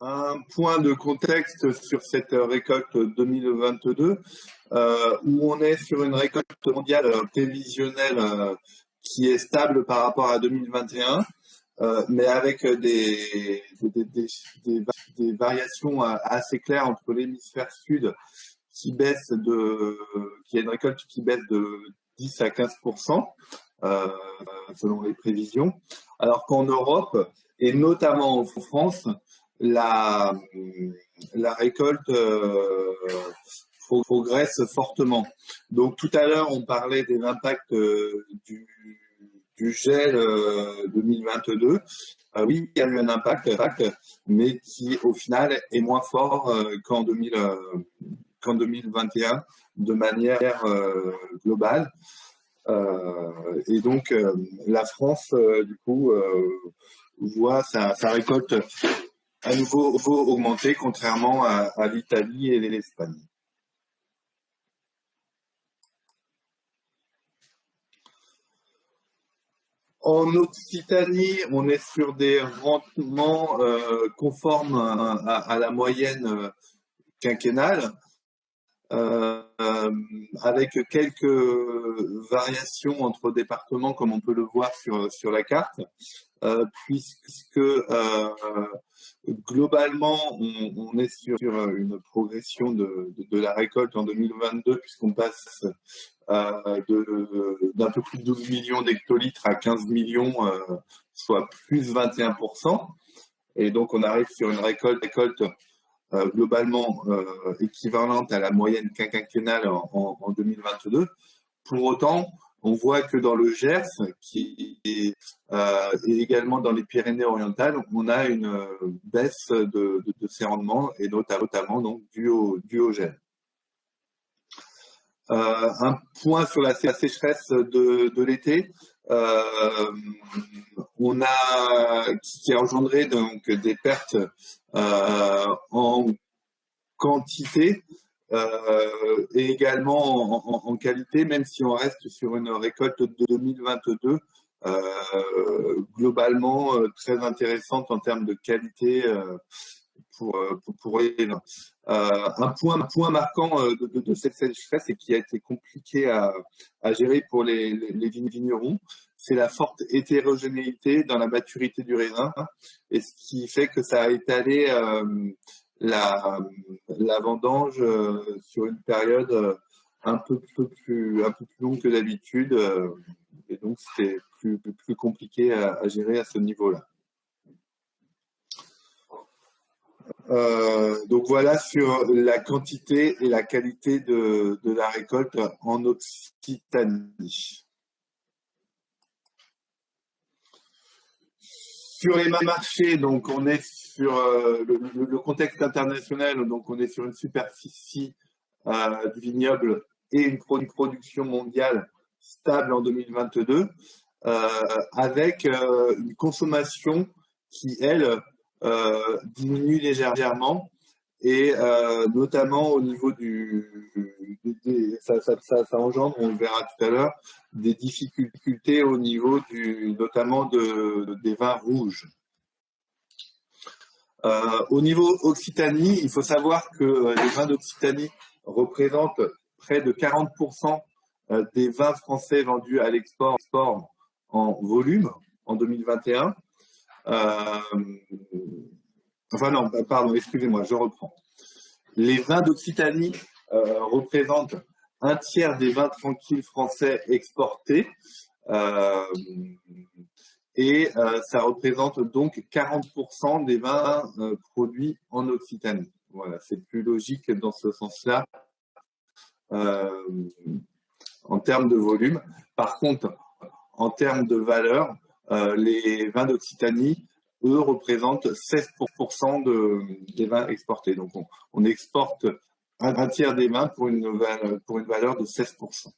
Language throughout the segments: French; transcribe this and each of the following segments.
Un point de contexte sur cette récolte 2022, où on est sur une récolte mondiale prévisionnelle qui est stable par rapport à 2021, mais avec des variations assez claires entre l'hémisphère sud qui a une récolte qui baisse de 10 à 15%, selon les prévisions, alors qu'en Europe, et notamment en France, la récolte progresse fortement. Donc tout à l'heure, on parlait des impacts du gel 2022. Oui, il y a eu un impact, mais qui au final est moins fort qu'en 2021 de manière globale. Et donc la France, du coup, voit sa récolte à nouveau augmenter, contrairement à l'Italie et l'Espagne. En Occitanie, on est sur des rendements conformes à la moyenne quinquennale, avec quelques variations entre départements, comme on peut le voir sur la carte, puisque globalement, on est sur une progression de la récolte en 2022, puisqu'on passe d'un peu plus de 12 millions d'hectolitres à 15 millions, soit plus 21%. Et donc, on arrive sur une récolte globalement équivalente à la moyenne quinquennale en 2022. Pour autant, on voit que dans le Gers et également dans les Pyrénées-Orientales, on a une baisse de ces rendements, et notamment donc dû au gel. Un point sur la sécheresse de l'été, qui a engendré donc des pertes en quantité et également en qualité, même si on reste sur une récolte de 2022 globalement très intéressante en termes de qualité pour les vins. Un point marquant de cette sécheresse et qui a été compliqué à gérer pour les vignerons, c'est la forte hétérogénéité dans la maturité du raisin, et ce qui fait que ça a étalé la vendange sur une période un peu plus longue que d'habitude, et donc c'était plus compliqué à gérer à ce niveau-là. Donc voilà sur la quantité et la qualité de la récolte en Occitanie. Sur les marchés, donc on est sur le contexte international, donc on est sur une superficie du vignoble et une production mondiale stable en 2022, avec une consommation qui, elle, diminue légèrement, et notamment au niveau ça engendre, on le verra tout à l'heure, des difficultés au niveau notamment des vins rouges. Au niveau Occitanie, il faut savoir que les vins d'Occitanie représentent près de 40% des vins français vendus à l'export en volume en 2021. Enfin non, pardon, excusez-moi, je reprends. Les vins d'Occitanie représentent un tiers des vins tranquilles français exportés, et ça représente donc 40% des vins produits en Occitanie. Voilà, c'est plus logique dans ce sens-là en termes de volume. Par contre, en termes de valeur, les vins d'Occitanie, eux, représentent 16% des vins exportés. Donc, on exporte un tiers des vins pour une valeur de 16%.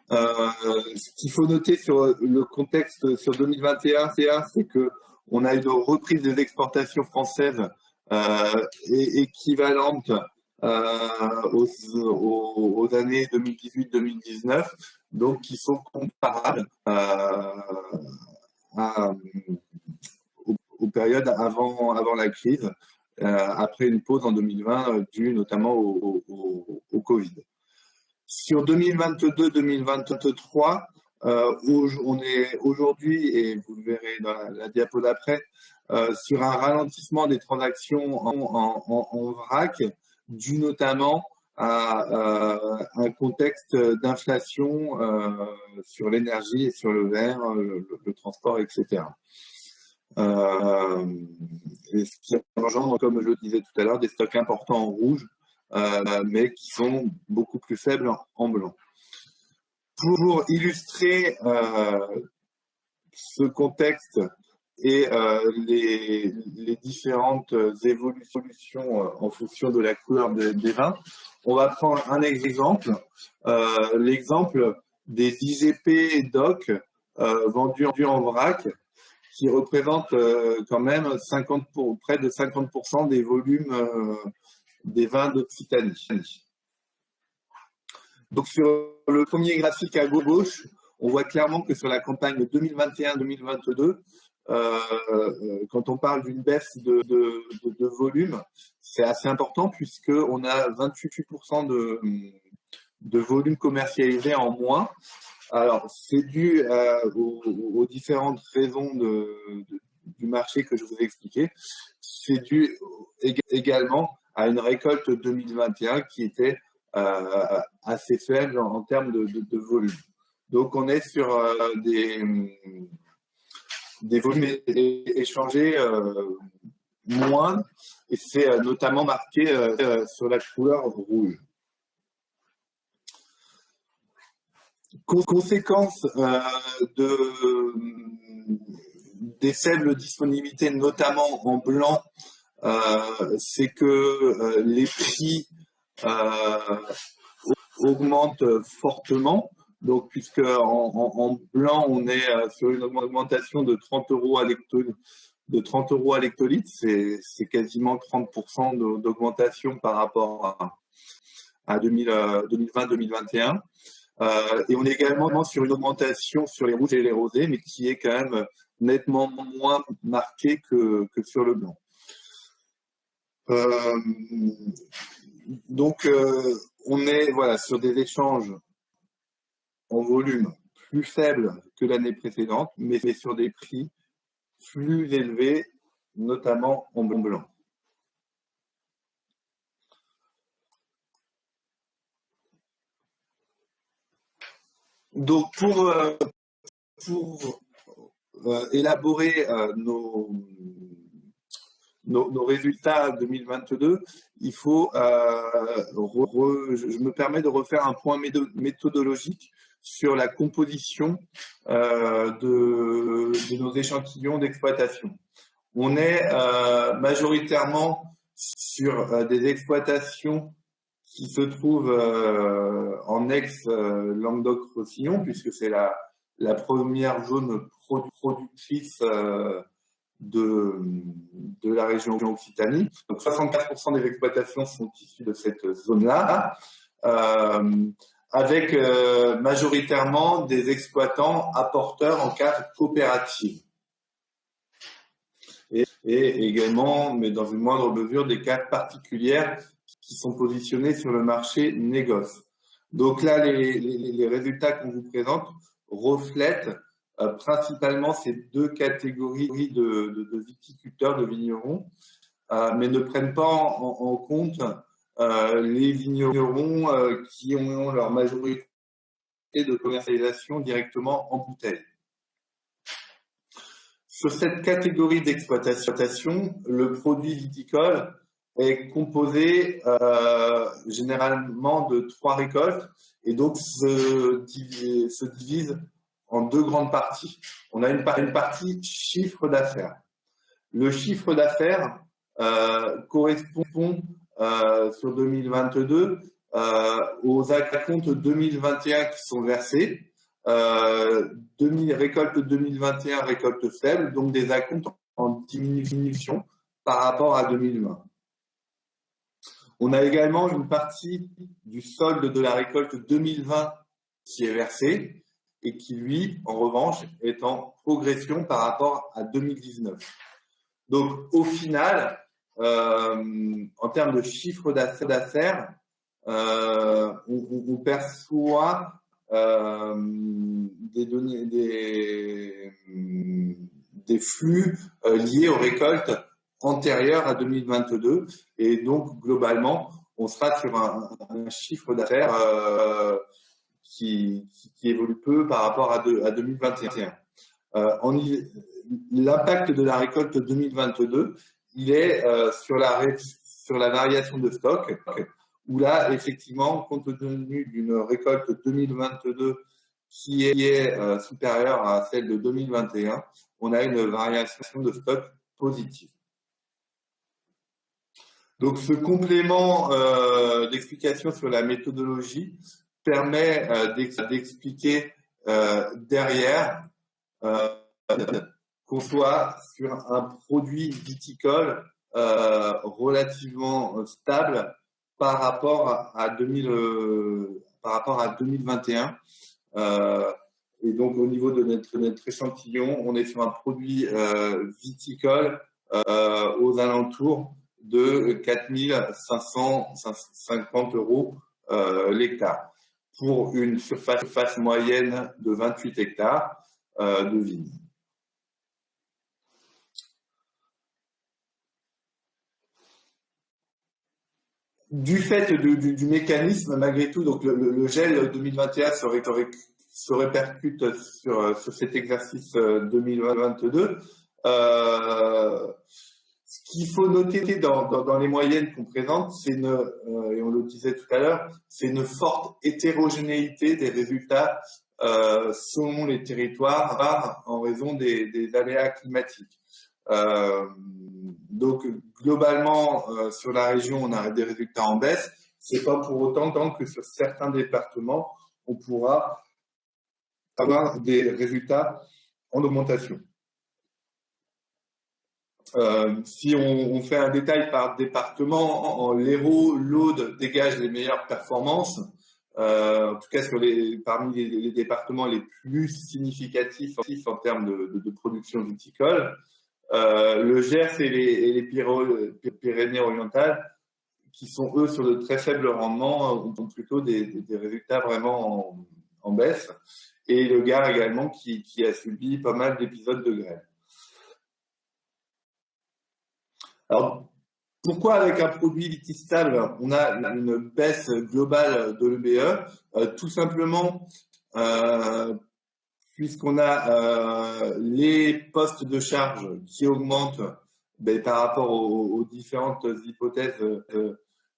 Ce qu'il faut noter sur le contexte sur 2021, c'est qu'on a une reprise des exportations françaises équivalente aux années 2018-2019, donc qui sont comparables aux période avant la crise, après une pause en 2020 due notamment au Covid. Sur 2022-2023, on est aujourd'hui, et vous le verrez dans la diapo d'après, sur un ralentissement des transactions en vrac, dû notamment à un contexte d'inflation sur l'énergie et sur le verre, le transport, etc. Et ce qui engendre, comme je le disais tout à l'heure, des stocks importants en rouge, mais qui sont beaucoup plus faibles en blanc. Pour illustrer ce contexte et les différentes évolutions en fonction de la couleur des vins, on va prendre un exemple, l'exemple des IGP DOC vendus en vrac, qui représente quand même près de 50% des volumes des vins d'Occitanie. Donc sur le premier graphique à gauche, on voit clairement que sur la campagne 2021-2022, quand on parle d'une baisse de volume, c'est assez important puisqu'on a 28% de volume commercialisé en moins. Alors, c'est dû aux différentes raisons du marché que je vous ai expliqué. C'est dû également à une récolte 2021 qui était assez faible en termes de volume. Donc, on est sur des volumes échangés moindres, et c'est notamment marqué sur la couleur rouge. Conséquence des faibles disponibilités, notamment en blanc, c'est que les prix augmentent fortement. Donc, puisque en blanc, on est sur une augmentation de 30 € à l'hectolitre, c'est quasiment 30% d'augmentation par rapport à 2020-2021. Et on est également sur une augmentation sur les rouges et les rosés, mais qui est quand même nettement moins marquée que sur le blanc. Donc, on est sur des échanges en volume plus faibles que l'année précédente, mais sur des prix plus élevés, notamment en blanc. Donc, pour élaborer nos résultats 2022, il faut, je me permets de refaire un point méthodologique sur la composition de nos échantillons d'exploitation. On est majoritairement sur des exploitations qui se trouvent en ex-Languedoc-Roussillon, puisque c'est la première zone productrice de la région Occitanie. Donc 64% des exploitations sont issues de cette zone-là, avec majoritairement des exploitants apporteurs en cadre coopératif. Et également, mais dans une moindre mesure, des cas particulières qui sont positionnés sur le marché négoce. Donc là, les résultats qu'on vous présente reflètent principalement ces deux catégories de viticulteurs, de vignerons, mais ne prennent pas en compte les vignerons qui ont leur majorité de commercialisation directement en bouteille. Sur cette catégorie d'exploitation, le produit viticole est composé généralement de 3 récoltes et donc se divise en 2 grandes parties. On a une partie chiffre d'affaires. Le chiffre d'affaires correspond sur 2022 aux acomptes 2021 qui sont versés. Récolte 2021, récolte faible, donc des acomptes en diminution par rapport à 2020. On a également une partie du solde de la récolte 2020 qui est versée et qui, lui, en revanche, est en progression par rapport à 2019. Donc, au final, en termes de chiffre d'affaires, on perçoit des données, des flux liés aux récoltes antérieures à 2022. Et donc, globalement, on sera sur un chiffre d'affaires qui évolue peu par rapport à 2021. L'impact de la récolte 2022, il est sur la variation de stock, où là, effectivement, compte tenu d'une récolte 2022 qui est supérieure à celle de 2021, on a une variation de stock positive. Donc, ce complément d'explication sur la méthodologie permet d'expliquer derrière qu'on soit sur un produit viticole relativement stable par rapport à 2021. Et donc, au niveau de notre échantillon, on est sur un produit viticole aux alentours de 4 550 € l'hectare pour une surface moyenne de 28 hectares de vignes. Du fait du mécanisme, malgré tout, donc le gel 2021 se répercute sur cet exercice 2022. Ce qu'il faut noter dans les moyennes qu'on présente, c'est et on le disait tout à l'heure, c'est une forte hétérogénéité des résultats selon les territoires en raison des aléas climatiques. Donc globalement sur la région, on a des résultats en baisse. C'est pas pour autant que sur certains départements, on pourra avoir des résultats en augmentation. Si on fait un détail par département, l'Hérault, l'Aude dégage les meilleures performances. En tout cas, parmi les départements les plus significatifs en termes de production viticole. Le Gers et les Pyrénées-Orientales, qui sont eux sur de très faibles rendements, ont plutôt des résultats vraiment en baisse. Et le Gard également, qui a subi pas mal d'épisodes de grêle. Alors, pourquoi avec un produit litistable, on a une baisse globale de l'EBE? Tout simplement puisqu'on a les postes de charge qui augmentent par rapport aux différentes hypothèses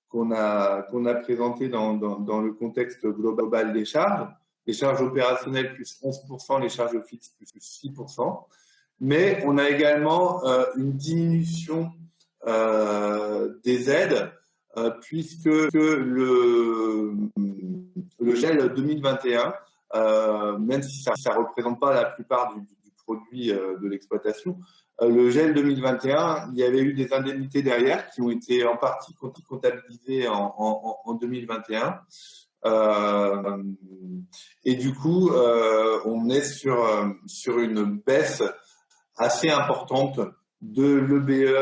qu'on a présentées dans le contexte global des charges. Les charges opérationnelles plus 11%, les charges fixes plus 6%. Mais on a également une diminution des aides, puisque le gel 2021, même si ça ne représente pas la plupart du produit de l'exploitation, le gel 2021, il y avait eu des indemnités derrière qui ont été en partie comptabilisées en 2021. Et du coup, on est sur une baisse assez importante de l'EBE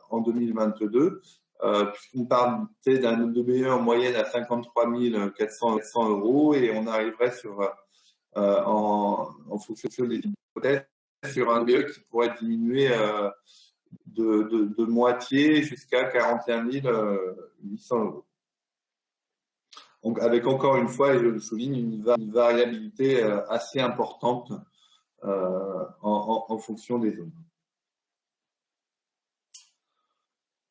en 2022, puisqu'on partait d'un EBE en moyenne à 53 400 € et on arriverait en fonction des hypothèses sur un EBE qui pourrait diminuer de moitié jusqu'à 41 800 €. Donc avec encore une fois, et je le souligne, une variabilité assez importante en fonction des zones.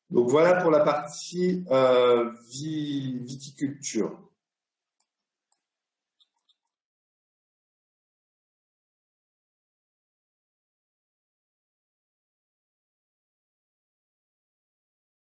Donc voilà pour la partie viticulture.